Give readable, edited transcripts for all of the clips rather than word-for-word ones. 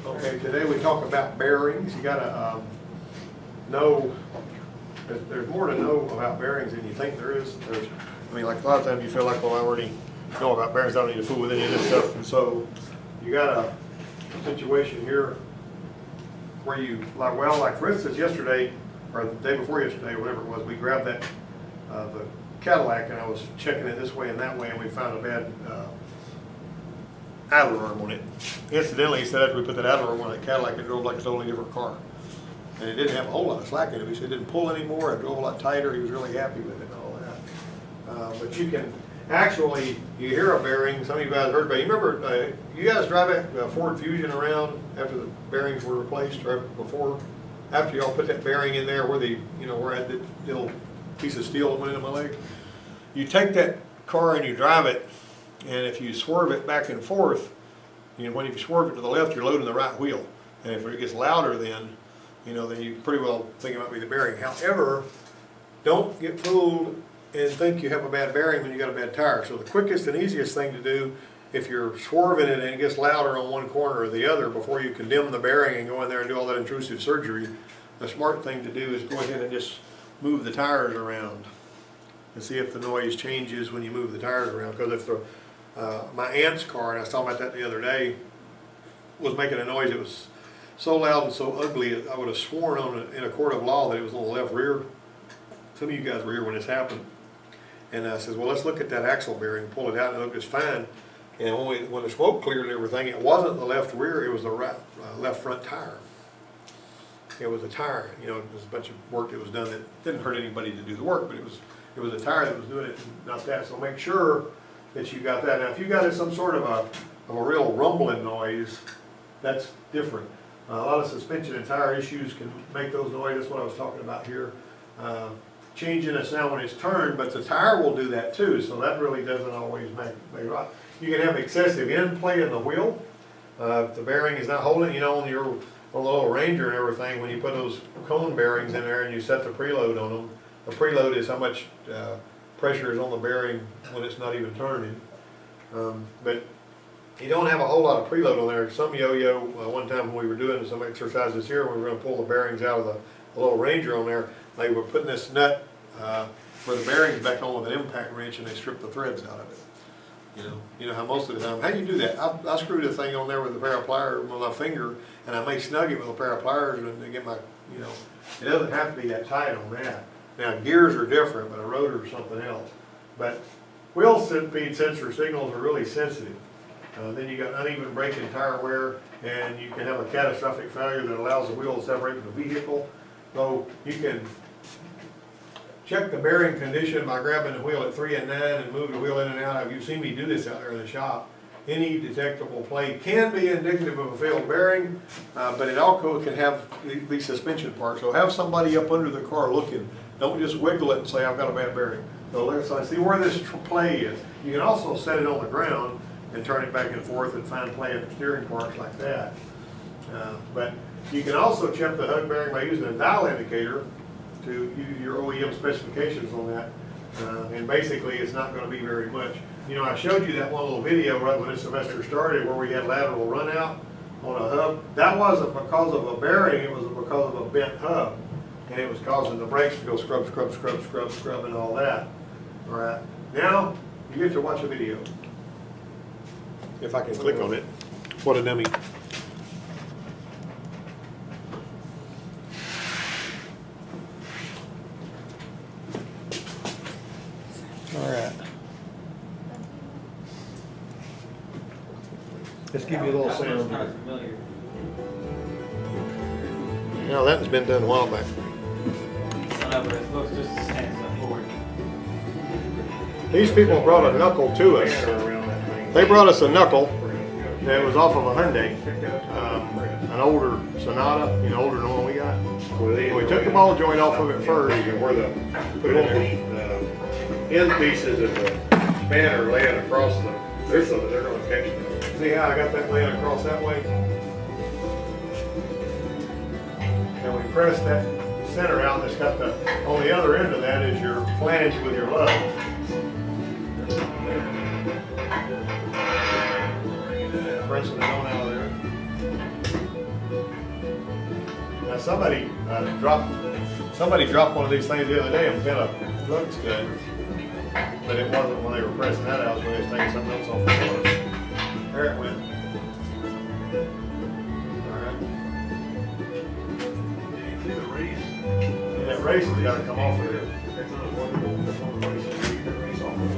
Okay, today we talk about bearings. You gotta know, there's more to know about bearings than you think there is. I mean, like a lot of times you feel like, well, I already know about bearings, I don't need to fool with any of this stuff. And so you got a situation here where you, like for instance, yesterday, or the day before yesterday, whatever it was, we grabbed that, the Cadillac, and I was checking it this way and that way, and we found a bad idler arm on it. Incidentally, he said after we put that idler arm on that Cadillac, it drove like a totally different car. And it didn't have a whole lot of slack in it. He said it didn't pull anymore, it drove a lot tighter, he was really happy with it and all that. But you can actually, you hear a bearing, some of you guys heard about it. You remember, you guys drive that Ford Fusion around after the bearings were replaced, or before, after y'all put that bearing in there where the, you know, where I had that little piece of steel that went into my leg? You take that car and you drive it, and if you swerve it back and forth, you know, when you swerve it to the left, you're loading the right wheel. And if it gets louder then, you know, then you pretty well think it might be the bearing. However, don't get fooled and think you have a bad bearing when you got a bad tire. So the quickest and easiest thing to do, if you're swerving it and it gets louder on one corner or the other, before you condemn the bearing and go in there and do all that intrusive surgery, the smart thing to do is go ahead and just move the tires around and see if the noise changes when you move the tires around. Because if the my aunt's car, and I was talking about that the other day, was making a noise, it was so loud and so ugly, I would have sworn in a court of law that it was on the left rear. Some of you guys were here when this happened. And I says, well, let's look at that axle bearing, pull it out, and it looked just fine. And when the smoke cleared and everything, it wasn't the left rear, it was the right, left front tire. It was a tire, you know, it was a bunch of work that was done that didn't hurt anybody to do the work, but it was a tire that was doing it, not that. So make sure that you got that. Now, if you got some sort of a real rumbling noise, that's different. A lot of suspension and tire issues can make those noises. That's what I was talking about here. Changing a sound when it's turned, but the tire will do that too, so that really doesn't always make right. You can have excessive end play in the wheel. If the bearing is not holding, you know, on your little Ranger and everything, when you put those cone bearings in there and you set the preload on them, the preload is how much pressure is on the bearing when it's not even turning. But you don't have a whole lot of preload on there. Some yo-yo, one time when we were doing some exercises here, we were going to pull the bearings out of the little Ranger on there. They were putting this nut for the bearings back on with an impact wrench, and they stripped the threads out of it. You know how most of the time, how do you do that? I screwed the thing on there with a pair of pliers with my finger, and I may snug it with a pair of pliers and get my, you know, it doesn't have to be that tight on that. Now gears are different, but a rotor is something else. But wheel speed sensor signals are really sensitive. Then you got uneven brake and tire wear, and you can have a catastrophic failure that allows the wheel to separate from the vehicle. So you can check the bearing condition by grabbing the wheel at 3 and 9 and move the wheel in and out. You've seen me do this out there in the shop. Any detectable play can be indicative of a failed bearing, but it also can have these suspension parts. So have somebody up under the car looking. Don't just wiggle it and say, I've got a bad bearing. So let's see where this play is. You can also set it on the ground and turn it back and forth and find play in steering parts like that. But you can also check the hub bearing by using a dial indicator to use your OEM specifications on that. And basically it's not going to be very much. You know, I showed you that one little video right when this semester started where we had lateral run out on a hub. That wasn't because of a bearing, it was because of a bent hub. And it was causing the brakes to go scrub, scrub, scrub, scrub, scrub, and all that. All right, now you get to watch a video. If I can click on it. What a dummy. All right. Let's give you a little sound. No, that has been done a while back. These people brought a knuckle to us. They brought us a knuckle that was off of a Hyundai, an older Sonata, you know, older than the one we got. We took the ball joint off of it first, and where the end pieces of the spanner laying across they're going to catch it. See how I got that laying across that way? And we press that center out, and it's got on the other end of that is your flange with your lug. Pressing it on out of there. somebody dropped one of these things the other day and kind of looks good, but it wasn't when they were pressing that out, it was when they was taking something else off the floor. There it went. Alright. See the race? And that race has gotta come off of there. That's not one of the races. The race off of it.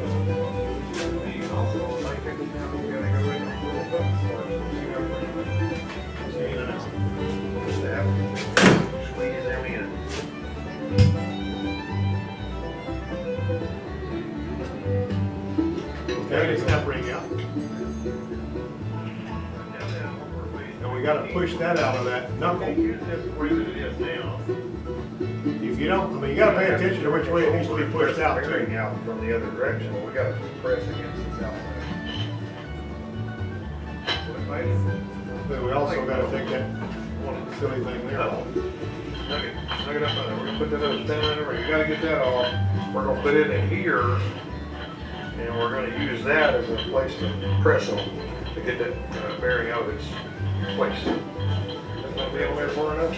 And also, like every now and then, you gotta go in and pull the buttons for it. You gotta bring them in. See, and that's- Snap. Squeeze them in. Okay, it's not ring out. And we gotta push that out of that knuckle. Use this the way that it is now. If you don't, I mean, you gotta pay attention to which way it needs to be pushed out Bearing too. out from the other direction, we gotta press against this outside. But we also gotta take that One silly thing there off. Snug it up on there. We're gonna put that other pin in there. You gotta get that off. We're gonna put it in here, and we're gonna use that as a place to press on to get that bearing out of its place. That's gonna be on there far enough.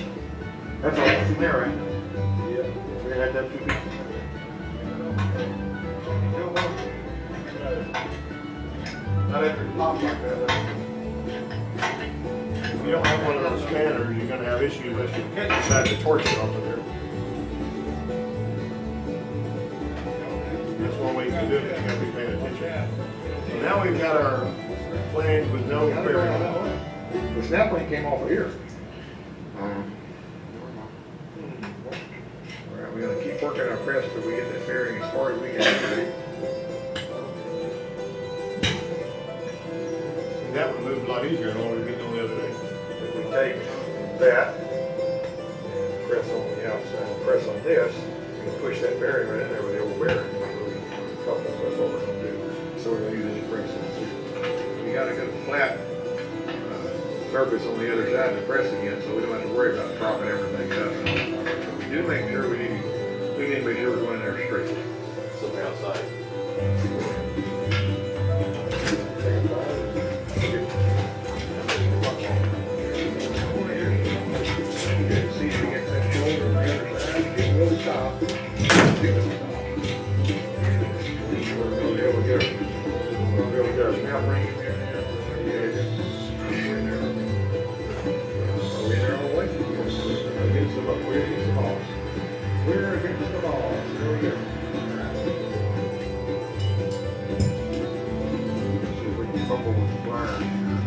That's all that's in there, right? Yeah. We had that 2 pieces. Not after it pops like that. If you don't have one of those spanners, you're gonna have issues if you can't decide to torch it off of there. That's one way you can do it, you gotta be paying attention. So now we've got our flange with no bearing. The snap link came off of here. Alright, we're gonna keep working our press till we get that bearing as far as we can. And that one moved a lot easier than what we did on the other day. If we take that and press on the outside, press on this, we can push that bearing right in there with the old bearing. Couple, that's what we're gonna do. So we're gonna use this press. We got a good flat surface on the other side to press against, so we don't have to worry about propping everything up. But we do make sure we need to make sure we're going in there straight. So the outside. See if we get that shoulder on the other side, it will stop. We're gonna be able to get our snap ring in there. We're in there. Are we in there all the way? Against the ball. We're against the balls. We're against the balls. There we go. See if we can fumble with the pliers here.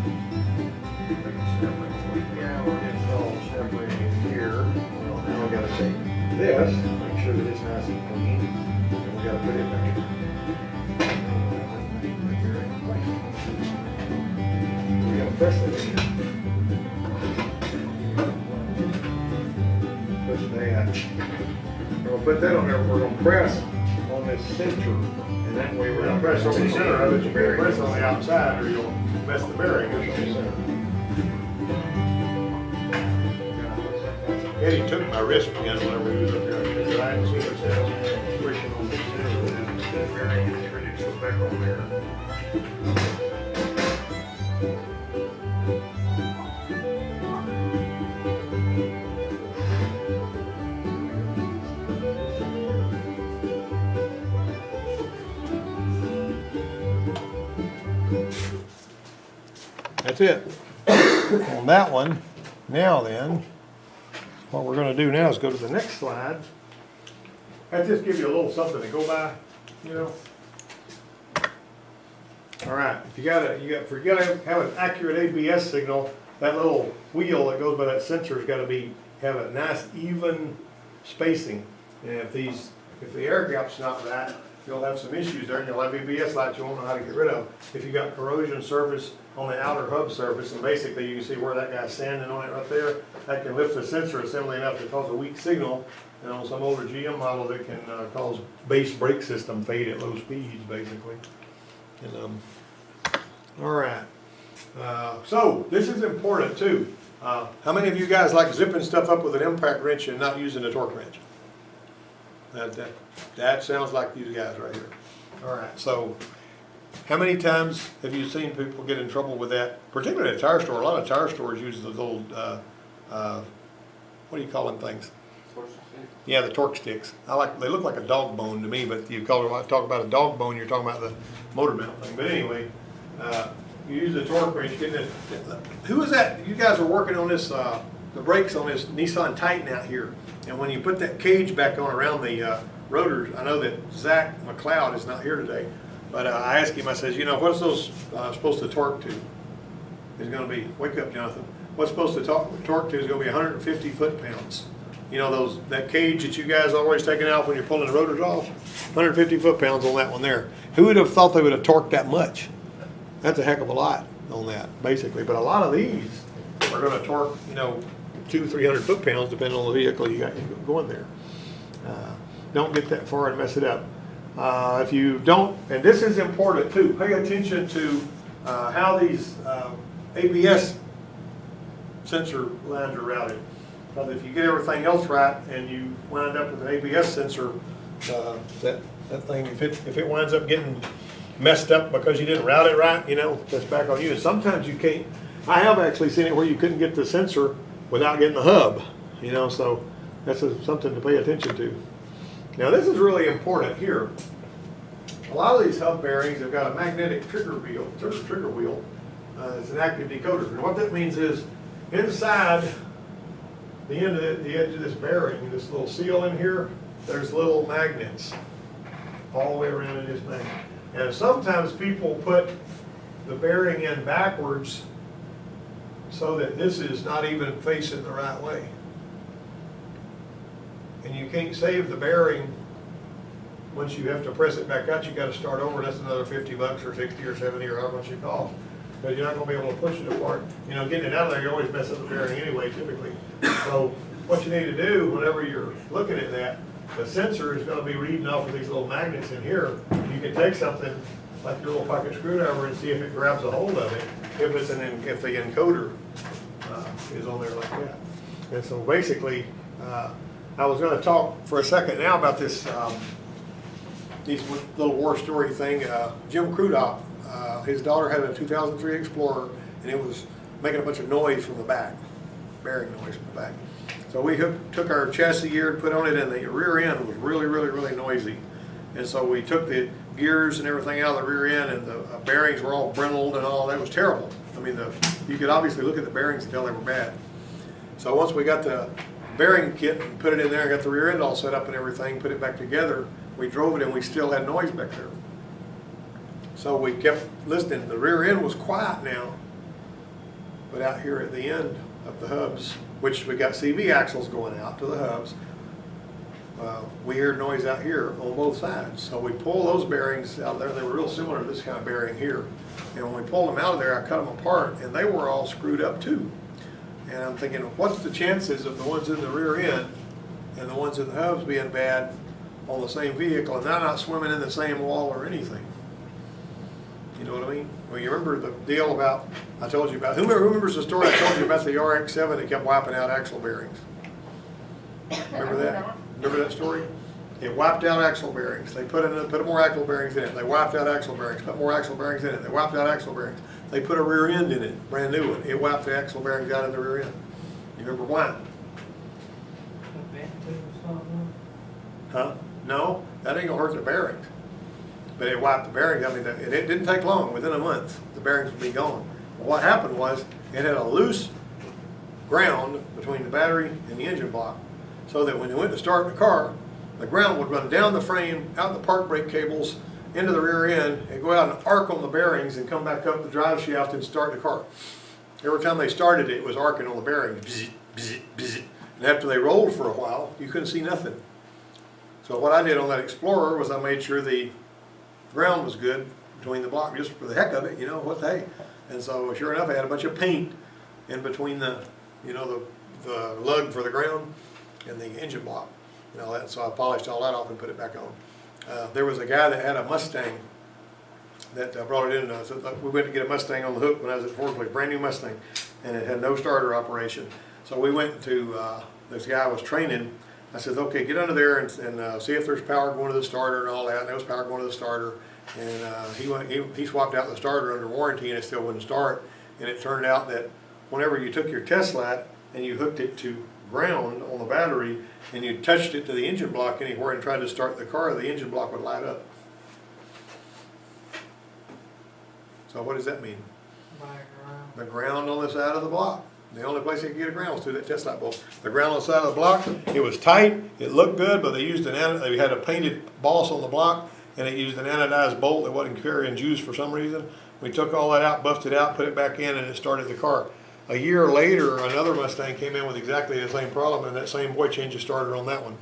Yeah, we're getting all snap ring in here. Well, now we gotta take this, make sure that it's nice and clean, and we gotta put it back in. We gotta press it in. Push that. We're gonna put that on there, we're gonna press on this center, and that way we're We're gonna gonna press on the center of it, you can't press on the outside or you'll mess the bearing. Eddie took my wrist again whenever he was up there. I hadn't seen it. Pushing on this center, that bearing is ready to go back on there. That's it. On that one, now then, what we're gonna do now is go to the next slide. That just gives you a little something to go by, you know? All right, if you gotta have an accurate ABS signal, that little wheel that goes by that sensor's gotta have a nice even spacing. And if the air gap's not right, you'll have some issues there, and you'll have ABS lights you won't know how to get rid of. If you got corrosion surface on the outer hub surface, and basically you can see where that guy's standing on it right there, that can lift the sensor assembly enough to cause a weak signal. And on some older GM models, it can cause base brake system fade at low speeds, basically. And, all right. So this is important too. How many of you guys like zipping stuff up with an impact wrench and not using a torque wrench? That sounds like you guys right here. All right, so how many times have you seen people get in trouble with that? Particularly at a tire store. A lot of tire stores use those old what do you call them things? Yeah, the torque sticks. They look like a dog bone to me, but you talk about a dog bone, you're talking about the motor mount thing. But anyway, you use the torque wrench, who was that? You guys were working on this, the brakes on this Nissan Titan out here. And when you put that cage back on around the rotors, I know that Zach McLeod is not here today, but I asked him, I says, you know, what's those supposed to torque to? Is going to be, wake up, Jonathan. What's supposed to torque to is going to be 150 foot-pounds. You know, that cage that you guys always taking out when you're pulling the rotors off? 150 foot-pounds on that one there. Who would have thought they would have torqued that much? That's a heck of a lot on that, basically. But a lot of these are going to torque, you know, 200-300 foot-pounds, depending on the vehicle you got going there. Don't get that far and mess it up. If you don't, and this is important too, pay attention to how these ABS sensor lines are routed. Because if you get everything else right and you wind up with an ABS sensor, that thing, if it winds up getting messed up because you didn't route it right, you know, that's back on you. And sometimes you can't. I have actually seen it where you couldn't get the sensor without getting the hub, you know, so that's something to pay attention to. Now this is really important here. A lot of these hub bearings have got a magnetic trigger wheel. It's an active decoder. And what that means is inside the edge of this bearing, this little seal in here, there's little magnets all the way around in this magnet. And sometimes people put the bearing in backwards so that this is not even facing the right way. And you can't save the bearing once you have to press it back out. You got to start over. That's another $50 or 60 or 70 or how much it costs. Because you're not going to be able to push it apart. You know, getting it out of there, you always mess up the bearing anyway, typically. So what you need to do whenever you're looking at that, the sensor is going to be reading off of these little magnets in here. You can take something like your little pocket screwdriver and see if it grabs a hold of it, if the encoder is on there like that. And so basically, I was going to talk for a second now about this these little war story thing. Jim Crudop, his daughter had a 2003 Explorer, and it was making a bunch of noise from the back, bearing noise from the back. So we took our chassis gear and put on it, and the rear end was really, really, really noisy. And so we took the gears and everything out of the rear end, and the bearings were all brindled and all. That was terrible. I mean, you could obviously look at the bearings and tell they were bad. So once we got the bearing kit and put it in there and got the rear end all set up and everything, put it back together, we drove it and we still had noise back there. So we kept listening. The rear end was quiet now, but out here at the end of the hubs, which we got CV axles going out to the hubs, we heard noise out here on both sides. So we pull those bearings out there. They were real similar to this kind of bearing here. And when we pulled them out of there, I cut them apart, and they were all screwed up too. And I'm thinking, what's the chances of the ones in the rear end and the ones in the hubs being bad on the same vehicle, and they're not swimming in the same wall or anything? You know what I mean? Well, you remember the deal about, I told you about, who remembers the story I told you about the RX-7 that kept wiping out axle bearings? Remember that? Remember that story? It wiped out axle bearings. They put more axle bearings in it. They wiped out axle bearings, put more axle bearings in it. They wiped out axle bearings. They put a rear end in it, brand new one. It wiped the axle bearings out of the rear end. You remember why? Huh? No, that ain't gonna hurt the bearings. But it wiped the bearings. I mean, it didn't take long. Within a month, the bearings would be gone. But what happened was, it had a loose ground between the battery and the engine block, so that when you went to start the car, the ground would run down the frame, out the park brake cables, into the rear end, and go out and arc on the bearings and come back up the drive shaft and start the car. Every time they started it, it was arcing on the bearings. Bzz, bzz, bzz. And after they rolled for a while, you couldn't see nothing. So what I did on that Explorer was I made sure the ground was good between the block, just for the heck of it, you know, what the heck. And so sure enough, I had a bunch of paint in between the lug for the ground and the engine block and all that. So I polished all that off and put it back on. There was a guy that had a Mustang that brought it in. So we went to get a Mustang on the hook when I was at Ford Place, brand new Mustang, and it had no starter operation. So we went to, this guy was training. I said, okay, get under there and see if there's power going to the starter and all that. And there was power going to the starter. And he swapped out the starter under warranty, and it still wouldn't start. And it turned out that whenever you took your test light and you hooked it to ground on the battery, and you touched it to the engine block anywhere and tried to start the car, the engine block would light up. So what does that mean? The ground on the side of the block. The only place they could get a ground was through that test light bulb. The ground on the side of the block, it was tight, it looked good, but they had a painted boss on the block, and it used an anodized bolt that wasn't carrying juice for some reason. We took all that out, buffed it out, put it back in, and it started the car. A year later, another Mustang came in with exactly the same problem, and that same oil change started on that one.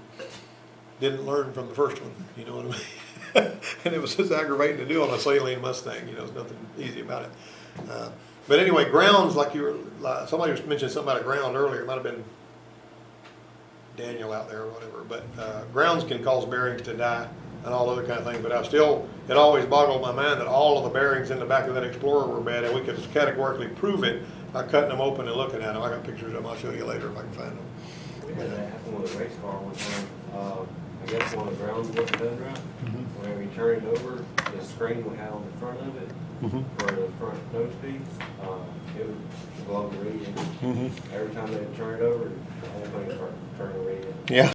Didn't learn from the first one, you know what I mean? And it was just aggravating to do on a saline Mustang, you know, there's nothing easy about it. But anyway, grounds, like somebody mentioned something about a ground earlier, it might have been Daniel out there or whatever, but grounds can cause bearings to die and all other kind of things, but it always boggled my mind that all of the bearings in the back of that Explorer were bad, and we could categorically prove it by cutting them open and looking at them. I got pictures of them, I'll show you later if I can find them. We had that happen with a race car one time. I guess one of the grounds wasn't done right. Whenever you turn it over, the screen we had on the front of it, for the front nose piece, it would blow the reading. Every time they turn it over, the whole thing started turning the reading. Yeah.